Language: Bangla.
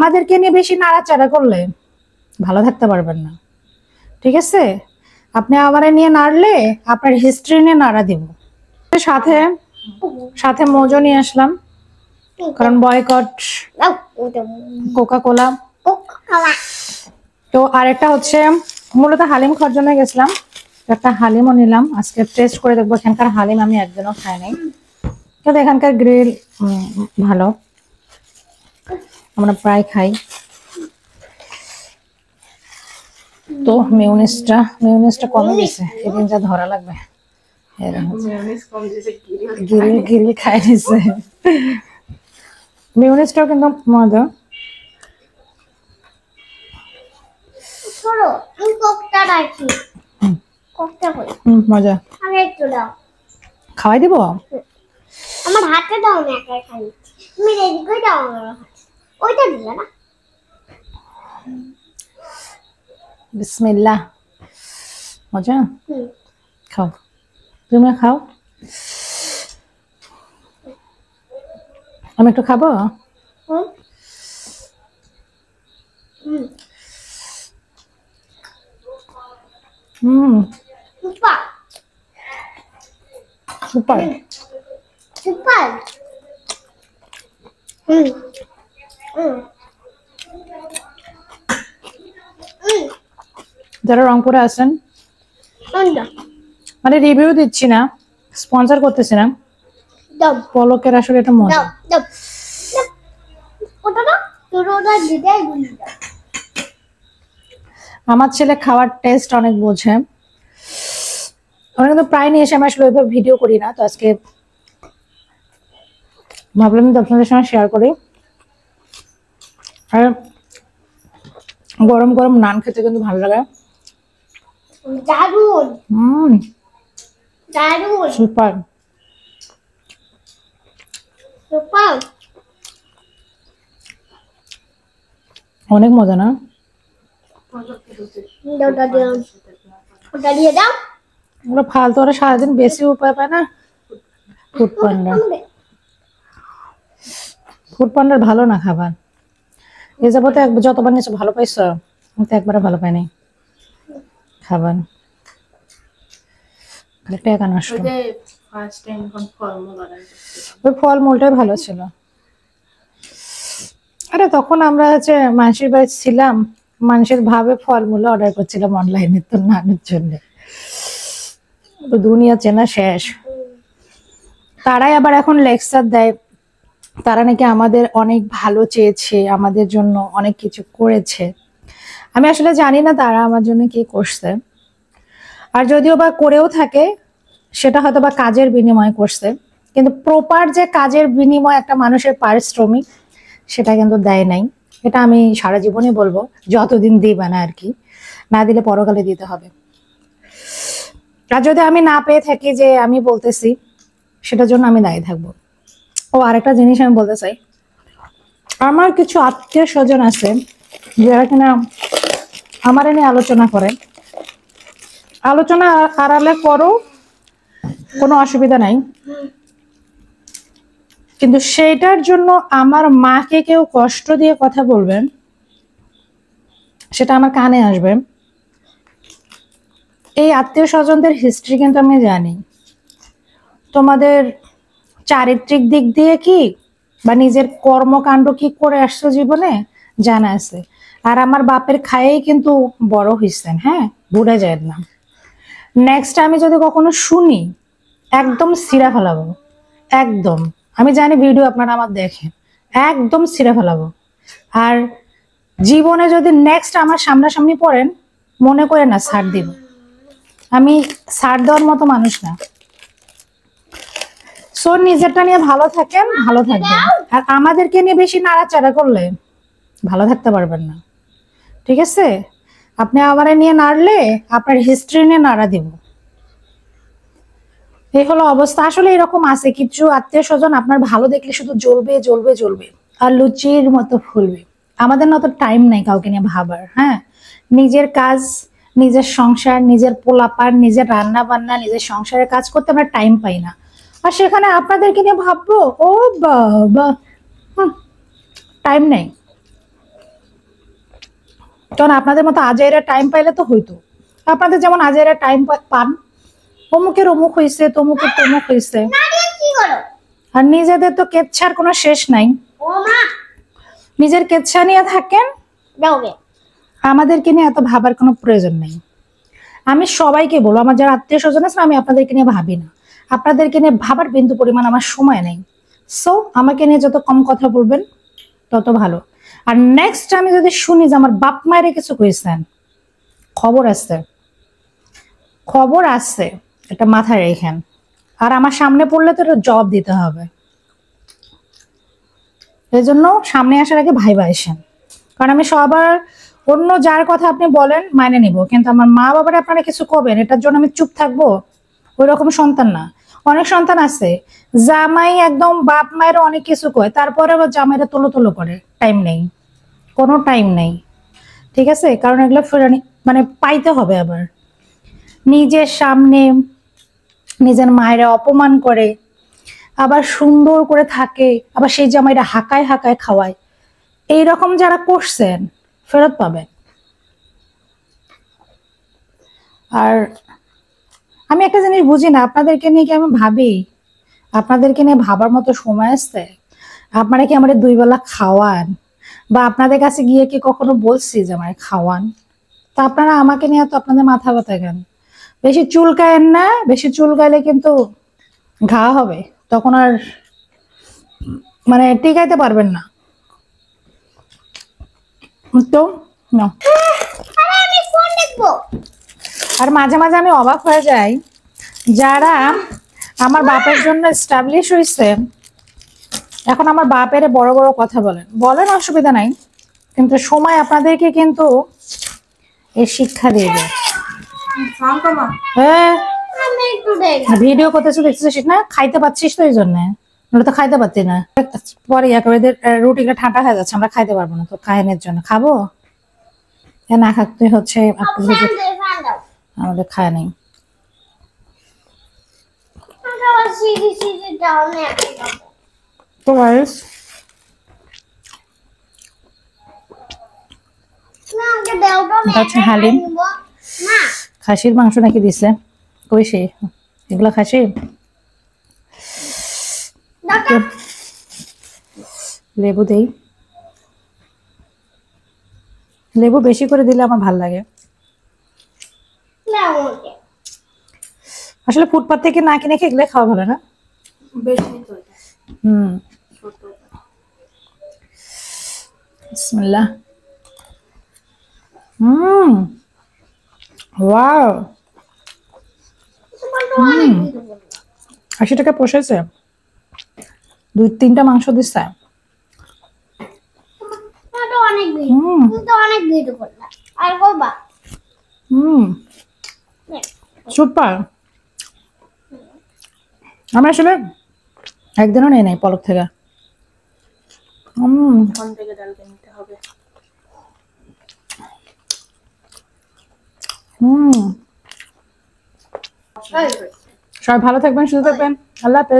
আমাদেরকে নিয়ে বেশি নাড়াচাড়া করলে ভালো থাকতে পারবেন না, ঠিক আছে? আপনি আমারে নিয়ে নাড়লে আপনার হিস্ট্রি নিয়ে নাড়া দিব। সাথে সাথে মোজো নিয়ে আসলাম, কারণ বয়কট কোকা কোলা। তো আরেকটা হচ্ছে মূলত হালিম খাওয়ার জন্য গেছিলাম, একটা হালিমও নিলাম। আজকে টেস্ট করে দেখবো, এখানকার হালিম আমি একদিনও খাই নাই, কিন্তু এখানকার গ্রিল ভালো, আমরা প্রায় খাই। তো মেয়োনিজটা কমে গেছে, এদিন যা ধরা লাগবে। গ্রিল খাই দিছে, মেয়োনিজটাও কিন্তু মজা। মজা, খাওয়াই দিব। আমার হাতে দাও না, একাই খাই। তুমি রেডি করে দাও আমার হাতে। ওইটা দিলে না। বিসমিল্লাহ। মজা, খাও, তুমি খাও, আমি একটু খাবো। Super super. সুপার। যারা রংপুরে আছেন, মানে রিভিউ দিচ্ছি না, স্পন্সর করতেছি না, পলকের আসলে এটা মজা। আমার ছেলে খাওয়ার টেস্ট অনেক বোঝে, আমরা কিন্তু প্রায় নিয়ে এসে আমি আসলে ওইভাবে ভিডিও করি না, তো আজকে ভাবলাম আপনাদের সঙ্গে শেয়ার করি। আর গরম গরম নান খেতে কিন্তু ভালো লাগে। দারুন দারুন সুপার সুপার। অনেক মজা না? ওটা দিয়ে দাও। ওরা ফালতু, ওরা সারাদিন বেশি উপায় পায় না। ফুড পান্ডার ভালো না খাবার, এ যাবতে যতবার নিচে ভালো পাইছো, আমি তো একবারে ভালো পাই নাই খাবার, টাকা নষ্ট। ওই ফলমূলটাই ভালো ছিল। আরে তখন আমরা হচ্ছে মানুষের বাড়ি ছিলাম, মানুষের ভাবে ফলমূল অর্ডার করছিলাম অনলাইনে, তো নানের জন্য। দুনিয়া চেনা শেষ। তারাই আবার এখন লেকচার দেয়, তারা নাকি আমাদের অনেক ভালো চেয়েছে, আমাদের জন্য অনেক কিছু করেছে। আমি আসলে জানি না তারা আমার জন্য কি করছে, আর যদিও বা করেও থাকে সেটা হয়তো বা কাজের বিনিময়ে করছে, কিন্তু প্রপার যে কাজের বিনিময় একটা মানুষের পারিশ্রমিক, সেটা কিন্তু দেয় নাই। এটা আমি সারা জীবনই বলবো, যতদিন দিবা না আর কি, না দিলে পরকালে দিতে হবে। আর যদি আমি না পেয়ে থাকি, যে আমি বলতেছি, সেটার জন্য আমি দায়ী থাকবো। ও আরেকটা জিনিস আমি বলতে চাই, আমার কিছু আত্মীয় স্বজন আছে যারা কিনা আমার এনে আলোচনা করে। আলোচনা আড়ালে করো, কোনো অসুবিধা নাই, কিন্তু সেইটার জন্য আমার মাকে কেউ কষ্ট দিয়ে কথা বলবেন, সেটা আমার কানে আসবে। এই আত্মীয় স্বজনদের হিস্ট্রি কিন্তু আমি জানি, তোমাদের চারিত্রিক দিক দিয়ে কি বা নিজের কর্মকাণ্ড কি করে আসছো জীবনে জানা আছে। আর আমার বাপের খায়েই কিন্তু বড় হইছেন, হ্যাঁ, ভুলে যায় না। নেক্সট আমি যদি কখনো শুনি, একদম ছিঁড়া ফেলাবো, একদম। আমি জানি ভিডিও আপনারা আমার দেখেন, একদম ছিঁড়া ফেলাবো। আর জীবনে যদি নেক্সট আমার সামনাসামনি পড়েন, মনে করে না ছাড় দিব, আমি ছাড় দেওয়ার মতো মানুষ না। সো নিজেরটা নিয়ে ভালো থাকেন, ভালো থাকবেন। আর আমাদেরকে নিয়ে বেশি নাড়াচাড়া করলে ভালো থাকতে পারবেন না, ঠিক আছে? আপনি আমারে নিয়ে নাড়লে আপনার হিস্ট্রি নিয়ে নাড়া দিব, এই হলো অবস্থা। আসলে এরকম আছে কিছু আত্মীয় স্বজন, আপনার ভালো দেখলে শুধু জ্বলবে জ্বলবে জ্বলবে, আর লুচির মতো ফুলবে। আমাদের না তো টাইম নাই কাউকে নিয়ে ভাবার, হ্যাঁ। নিজের কাজ, নিজের সংসার, নিজের পোলাপান, নিজের রান্না বান্না, নিজের সংসারের কাজ করতে আমরা টাইম পাই না, আর সেখানে আপনাদেরকে নিয়ে ভাববো, ও বাবা, টাইম নেই। কারণ আপনাদের মতো আজাইরা টাইম পাইলে তো হইতো। আপনাদের যেমন আজাইরা টাইম পান, অমুকের অমুক হয়েছে, তমুকের তমুক হয়েছে, কি করো? আর নিজেদের তো কেচ্ছার কোনো শেষ নাই। ও মা, নিজের কেচ্ছা নিয়ে থাকেন, দাওগে। আমাদেরকে নিয়ে এত ভাবার কোনো প্রয়োজন নেই। আমি সবাইকে বলবো, আমার যারা আত্মীয় স্বজন আছে আমি আপনাদেরকে নিয়ে ভাবি না, আপনাদেরকে নিয়ে ভাবার বিন্দু পরিমাণ আমার সময় নেই। সো আমাকে নিয়ে যত কম কথা বলবেন তত ভালো। আর নেক্সট আমি যদি শুনি যে আমার বাপ মায়ের কিছু কইছেন, খবর আছে, খবর আছে, এটা মাথায় রেখেন। আর আমার সামনে পড়লে তো এটা জবাব দিতে হবে। এই জন্য সামনে আসার আগে ভাইবা আসেন। কারণ আমি সবার, অন্য যার কথা আপনি বলেন মাইনে নিব, কিন্তু আমার মা বাবার আপনারা কিছু করবেন এটার জন্য আমি চুপ থাকবো? ওই রকম সন্তান না। অনেক সন্তান আছে জামাই একদম বাপ মায়ের অনেক কিছু কয়, তারপরে আবার জামাইরা তোলো তোলো করে, টাইম নেই, কোনো টাইম নেই। ঠিক আছে, কারণ এগুলো ফেরানি মানে পাইতে হবে। আবার নিজের সামনে নিজের মায়েরা অপমান করে, আবার সুন্দর করে থাকে, আবার সেই জামাইরা হাঁকায় হাঁকায় খাওয়ায়। এইরকম যারা করছেন ফেরত পাবেন। আর আমি একটা জিনিস বুঝি না, আপনাদেরকে নিয়ে কি আমি ভাবি? আপনাদেরকে নিয়ে ভাবার মতো সময় আসছে? আপনারা কি আমাদের 2 বেলা খাওয়ান? বা আপনাদের কাছে গিয়ে কি কখনো বলছি যে আমার খাওয়ান? তা আপনারা আমাকে নিয়ে তো আপনাদের মাথা ব্যথা কেন? বেশি চুলকায়েন না, বেশি চুলকাইলে কিন্তু ঘা হবে, তখন আর মানে টিকাইতে পারবেন না। তো না, আরে আমি ফোন দেখবো। আর মাঝে মাঝে আমি অবাক হয়ে যাই, যারা আমার বাপের জন্য এস্টাবলিশ হয়েছে, এখন আমার বাপের বড় বড় কথা বলেন, বলেন অসুবিধা নাই, কিন্তু সময় আপনাদেরকে কিন্তু এই শিক্ষা দিয়ে দেয়। হ্যাঁ, আমি একটু দেখ। ভিডিও করতেছিস দেখতেছিস না, খাইতে পাচ্ছিস তো এই জন্য, আমরা তো খাইতে পাচ্ছি না। পরে একেবারে রুটিটা ঠান্ডা হয়ে যাচ্ছে, আমরা খাইতে পারবো না, তো খাইনের জন্য খাবো না খাতে হচ্ছে আমাদের খায় নেই। তো গাইস, আচ্ছা হালিম খাসির মাংস নাকি দিছে, কই সে এগুলা খাসি? লেবু দেই, লেবু বেশি করে দিলে আমার ভাল লাগে। আসলে ফুটপাত থেকে না কিনে খেয়ে খাওয়া ভালো না। বিসমিল্লাহ। ওয়াও, 80 টাকা পোষাইছে, 2-3টা মাংস দিচ্ছে। অনেক ভিডিও করলাম আর করবা। সুপার। আমি আসলে একদিনও নেই নাই পলক থেকে। সবাই ভালো থাকবেন, সুস্থ থাকবেন, আল্লাহ হাফেজ।